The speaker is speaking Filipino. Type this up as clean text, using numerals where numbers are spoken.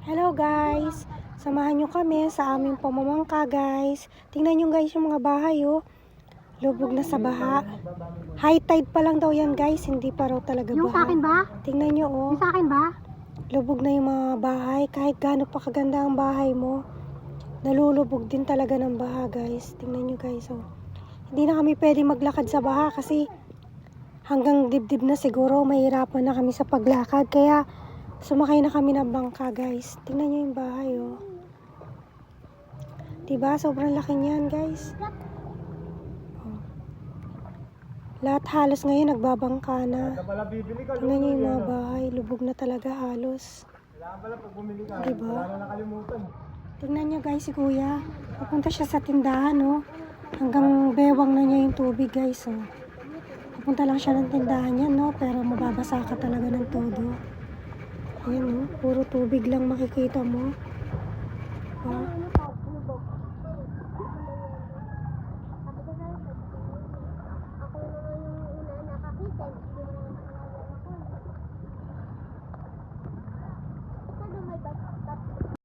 Hello guys! Samahan nyo kami sa aming pamamangka guys. Tingnan nyo guys yung mga bahay oh. Lubog na sa baha. High tide pa lang daw yan guys. Hindi pa raw talaga baha. Yung sa akin ba? Tingnan nyo oh. Yung sa akin ba? Lubog na yung mga bahay. Kahit gaano pa kaganda ang bahay mo, nalulubog din talaga ng baha guys. Tingnan nyo guys oh. Hindi na kami pwede maglakad sa baha kasi hanggang dibdib na siguro. Mahirapan na kami sa paglakad. Kaya sumakay na kami ng bangka guys. Tingnan nyo yung bahay oh. Diba? Sobrang laki niyan guys. Oh. Lahat halos ngayon nagbabangka na. Tingnan nyo yung mga bahay. Lubog na talaga halos. Diba? Tingnan nyo guys si kuya. Pupunta siya sa tindahan oh. Hanggang bewang na niya yung tubig guys oh. Pupunta lang siya ng tindahan niya no. Pero mababasa ka talaga ng todo. Ayan o, puro tubig lang makikita mo.